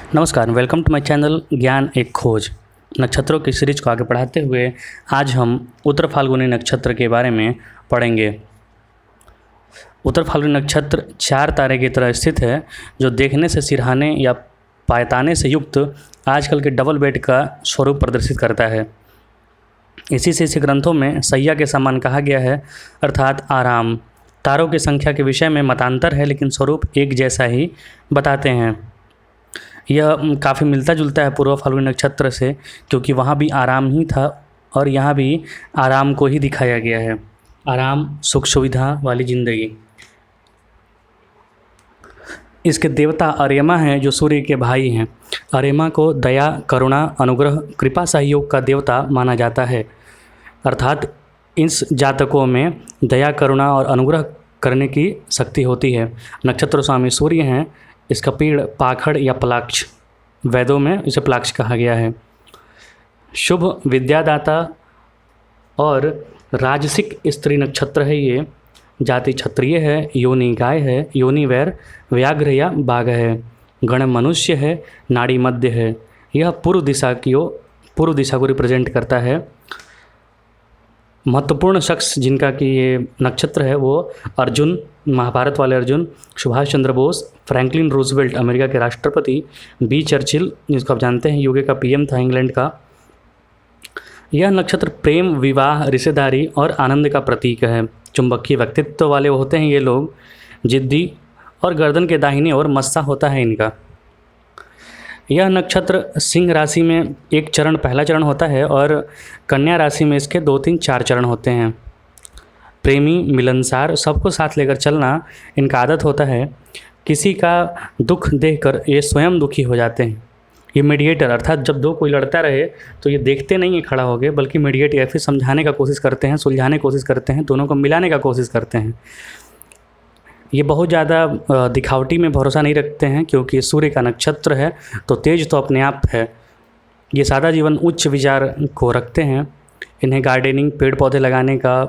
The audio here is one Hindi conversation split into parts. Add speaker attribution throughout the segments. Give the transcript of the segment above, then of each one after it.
Speaker 1: नमस्कार, वेलकम टू माय चैनल ज्ञान एक खोज। नक्षत्रों की सीरीज को आगे बढ़ाते हुए आज हम उत्तर फाल्गुनी नक्षत्र के बारे में पढ़ेंगे। उत्तर फाल्गुनी नक्षत्र 4 तारे की तरह स्थित है, जो देखने से सिरहाने या पायताने से युक्त आजकल के डबल बेड का स्वरूप प्रदर्शित करता है। इसी से इस ग्रंथों में सैया के समान कहा गया है, अर्थात आराम। तारों की संख्या के विषय में मतांतर है, लेकिन स्वरूप एक जैसा ही बताते हैं। यह काफ़ी मिलता जुलता है पूर्व फाल्गुनी नक्षत्र से, क्योंकि वहाँ भी आराम ही था और यहाँ भी आराम को ही दिखाया गया है। आराम, सुख सुविधा वाली जिंदगी। इसके देवता अर्यमा हैं, जो सूर्य के भाई हैं। अर्यमा को दया, करुणा, अनुग्रह, कृपा, सहयोग का देवता माना जाता है। अर्थात इस जातकों में दया, करुणा और अनुग्रह करने की शक्ति होती है। नक्षत्र स्वामी सूर्य हैं। इसका पेड़ पाखड़ या पलाक्ष, वेदों में इसे पलाक्ष कहा गया है। शुभ विद्यादाता और राजसिक स्त्री नक्षत्र है ये। जाति क्षत्रिय है, योनि गाय है, योनि वैर व्याघ्र या बाघ है, गण मनुष्य है, नाड़ी मध्य है। यह पूर्व दिशा को रिप्रेजेंट करता है। महत्वपूर्ण शख्स जिनका कि ये नक्षत्र है वो अर्जुन, महाभारत वाले Arjun, Subhash Chandra Bose, Franklin Roosevelt America के राष्ट्रपति, बी चर्चिल जिसको आप जानते हैं यूके का पीएम था इंग्लैंड का। यह नक्षत्र प्रेम, विवाह, रिश्तेदारी और आनंद का प्रतीक है। चुंबकीय व्यक्तित्व वाले होते हैं ये लोग, जिद्दी, और गर्दन के दाहिनी ओर मस्सा होता है इनका। यह नक्षत्र सिंह राशि में एक चरण, पहला चरण होता है, और कन्या राशि में इसके 2, 3, 4 चरण होते हैं। प्रेमी, मिलनसार, सबको साथ लेकर चलना इनका आदत होता है। किसी का दुख देखकर ये स्वयं दुखी हो जाते हैं। ये मीडिएटर, अर्थात जब दो कोई लड़ता रहे तो ये देखते नहीं है खड़ा हो गए, बल्कि मीडिएट या फिर समझाने का कोशिश करते हैं, सुलझाने की कोशिश करते हैं, दोनों को मिलाने का कोशिश करते हैं। ये बहुत ज़्यादा दिखावटी में भरोसा नहीं रखते हैं, क्योंकि सूर्य का नक्षत्र है तो तेज तो अपने आप है। ये सादा जीवन, उच्च विचार को रखते हैं। इन्हें गार्डनिंग, पेड़ पौधे लगाने का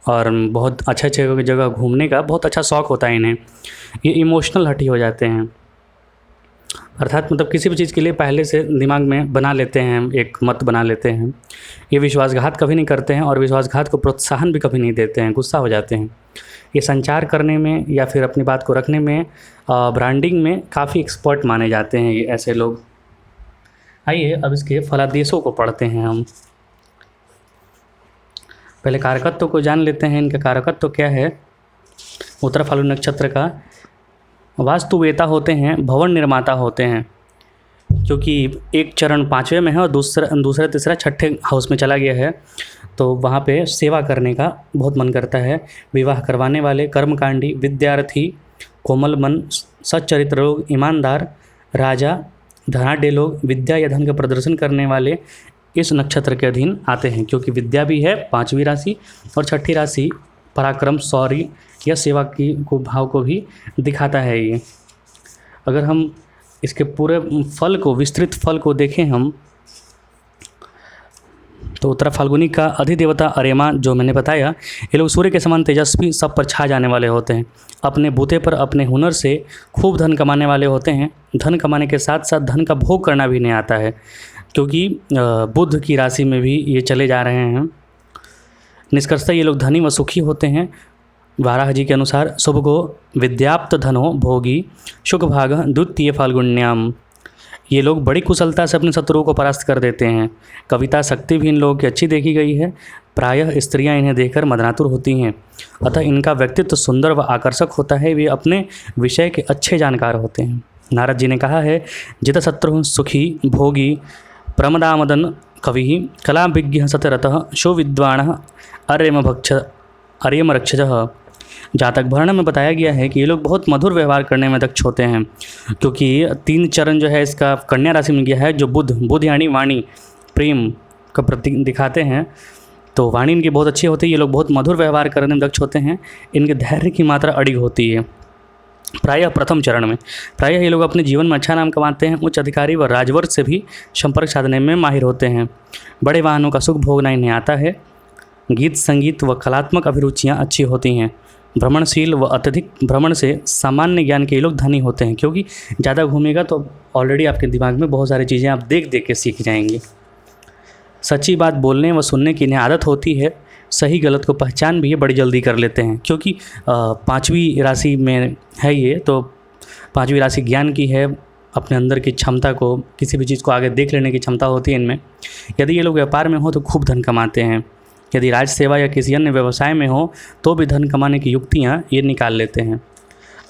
Speaker 1: और बहुत अच्छे अच्छे जगह घूमने का बहुत अच्छा शौक़ होता है इन्हें। ये इमोशनल हटी हो जाते हैं, अर्थात मतलब किसी भी चीज़ के लिए पहले से दिमाग में बना लेते हैं, एक मत बना लेते हैं। ये विश्वासघात कभी नहीं करते हैं और विश्वासघात को प्रोत्साहन भी कभी नहीं देते हैं, गुस्सा हो जाते हैं। ये संचार करने में या फिर अपनी बात को रखने में, ब्रांडिंग में काफ़ी एक्सपर्ट माने जाते हैं ये ऐसे लोग। आइए अब इसके फलादेशों को पढ़ते हैं हम। पहले कारकत्व को जान लेते हैं। इनका कारकत्व क्या है? उत्तर फाल्गुनी नक्षत्र का वास्तुवेता होते हैं, भवन निर्माता होते हैं, क्योंकि एक चरण 5वें में है और दूसरा तीसरा 6ठे हाउस में चला गया है, तो वहाँ पे सेवा करने का बहुत मन करता है। विवाह करवाने वाले, कर्मकांडी, विद्यार्थी, कोमल मन, सच्चरित्र लोग, ईमानदार, राजा, धनाढ्य लोग, विद्या या धन का प्रदर्शन करने वाले इस नक्षत्र के अधीन आते हैं, क्योंकि विद्या भी है 5वीं राशि और 6ठी राशि पराक्रम, शौर्य या सेवा की भाव को भी दिखाता है ये। अगर हम इसके पूरे फल को, विस्तृत फल को देखें हम, तो उत्तर फाल्गुनी का अधिदेवता अर्यमा, जो मैंने बताया, ये लोग सूर्य के समान तेजस्वी, सब पर छा जाने वाले होते हैं। अपने बूते पर, अपने हुनर से खूब धन कमाने वाले होते हैं। धन कमाने के साथ साथ धन का भोग करना भी नहीं आता है, क्योंकि बुध की राशि में भी ये चले जा रहे हैं। निष्कर्षतः ये लोग धनी व सुखी होते हैं। वाराह जी के अनुसार शुभ को विद्याप्त धनो भोगी शुक भाग द्वितीय फाल्गुन्याम। ये लोग बड़ी कुशलता से अपने शत्रुओं को परास्त कर देते हैं। कविता शक्ति भी इन लोगों की अच्छी देखी गई है। प्रायः स्त्रियां इन्हें देखकर मदनातुर होती हैं, अतः इनका व्यक्तित्व सुंदर व आकर्षक होता है। वे अपने विषय के अच्छे जानकार होते हैं। नारद जी ने कहा है, जित शत्रु सुखी भोगी प्रमदामदन कवि कला विज्ञ सतरतः शो विद्वान अर्यम रक्षज। जातक भरण में बताया गया है कि ये लोग बहुत मधुर व्यवहार करने में दक्ष होते हैं, क्योंकि 3 चरण जो है इसका कन्या राशि में गया है, जो बुध यानी वाणी, प्रेम का प्रतीक दिखाते हैं। तो वाणी इनकी बहुत अच्छी होती है। ये लोग बहुत मधुर व्यवहार करने में दक्ष होते हैं। इनके धैर्य की मात्रा अड़िग होती है। प्रायः प्रथम चरण में ये लोग अपने जीवन में अच्छा नाम कमाते हैं। उच्च अधिकारी व राजवर्ग से भी संपर्क साधने में माहिर होते हैं। बड़े वाहनों का सुख भोगना इन्हें आता है। गीत, संगीत व कलात्मक अभिरुचियाँ अच्छी होती हैं। भ्रमणशील व अत्यधिक भ्रमण से सामान्य ज्ञान के ये लोग धनी होते हैं, क्योंकि ज़्यादा घूमेगा तो ऑलरेडी आपके दिमाग में बहुत सारी चीज़ें आप देख देख के सीख जाएंगे। सच्ची बात बोलने व सुनने की इन्हें आदत होती है, सही गलत को पहचान भी ये बड़ी जल्दी कर लेते हैं, क्योंकि पाँचवीं राशि में है ये, तो पाँचवीं राशि ज्ञान की है, अपने अंदर की क्षमता को, किसी भी चीज़ को आगे देख लेने की क्षमता होती है इनमें। यदि ये लोग व्यापार में हो तो खूब धन कमाते हैं, यदि राज सेवा या किसी अन्य व्यवसाय में हो तो भी धन कमाने की युक्तियाँ ये निकाल लेते हैं।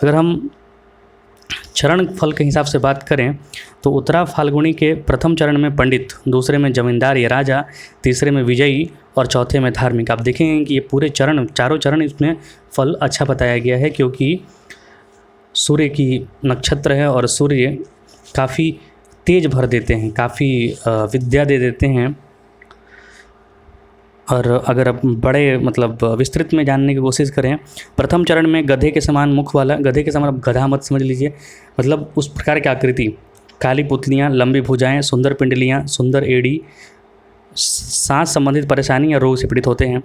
Speaker 1: अगर हम चरण फल के हिसाब से बात करें तो उत्तरा फाल्गुनी के प्रथम चरण में पंडित, दूसरे में जमींदार या राजा, तीसरे में विजयी और चौथे में धार्मिक। आप देखेंगे कि ये पूरे चरण, चारों चरण, इसमें फल अच्छा बताया गया है, क्योंकि सूर्य की नक्षत्र है और सूर्य काफ़ी तेज भर देते हैं, काफ़ी विद्या दे देते हैं। और अगर आप बड़े मतलब विस्तृत में जानने की कोशिश करें, प्रथम चरण में गधे के समान मुख वाला, गधे के समान, गधा मत समझ लीजिए, मतलब उस प्रकार की आकृति, काली पुतलियाँ, लंबी भुजाएं, सुंदर पिंडलियाँ, सुंदर एड़ी, सांस संबंधित परेशानी या रोग से पीड़ित होते हैं।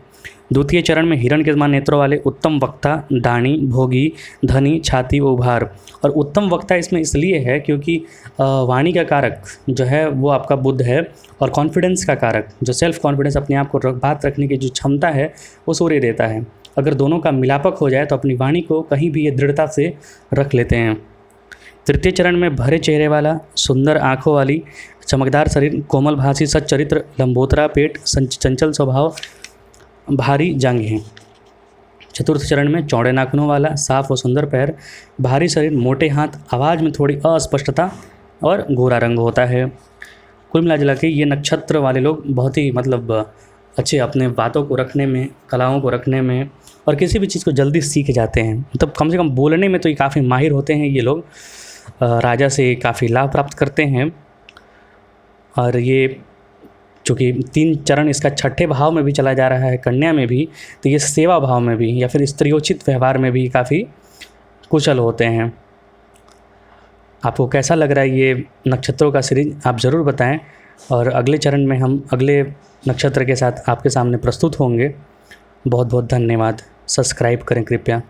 Speaker 1: द्वितीय चरण में हिरण के समान नेत्रों वाले, उत्तम वक्ता, दानी, भोगी, धनी, छाती व उभार। और उत्तम वक्ता इसमें इसलिए है क्योंकि वाणी का कारक जो है वो आपका बुध है, और कॉन्फिडेंस का कारक जो सेल्फ कॉन्फिडेंस, अपने आप को बात रखने की जो क्षमता है वो सूर्य देता है। अगर दोनों का मिलापक हो जाए तो अपनी वाणी को कहीं भी ये दृढ़ता से रख लेते हैं। तृतीय चरण में भरे चेहरे वाला, सुंदर आँखों वाली, चमकदार शरीर, कोमल भाषी, सच्चरित्र, लंबोतरा पेट, चंचल स्वभाव, भारी जांघें। चतुर्थ चरण में चौड़े नाखूनों वाला, साफ और सुंदर पैर, भारी शरीर, मोटे हाथ, आवाज़ में थोड़ी अस्पष्टता और गोरा रंग होता है। कुल मिला के ये नक्षत्र वाले लोग बहुत ही मतलब अच्छे अपने बातों को रखने में, कलाओं को रखने में, और किसी भी चीज़ को जल्दी सीख जाते हैं। मतलब कम से कम बोलने में तो ये काफ़ी माहिर होते हैं ये लोग, राजा से काफ़ी लाभ प्राप्त करते हैं। और ये चूँकि 3 चरण इसका छठे भाव में भी चला जा रहा है, कन्या में भी, तो ये सेवा भाव में भी या फिर स्त्रियोचित व्यवहार में भी काफ़ी कुशल होते हैं। आपको कैसा लग रहा है ये नक्षत्रों का सीरीज, आप ज़रूर बताएं, और अगले चरण में हम अगले नक्षत्र के साथ आपके सामने प्रस्तुत होंगे। बहुत बहुत धन्यवाद। सब्सक्राइब करें कृपया।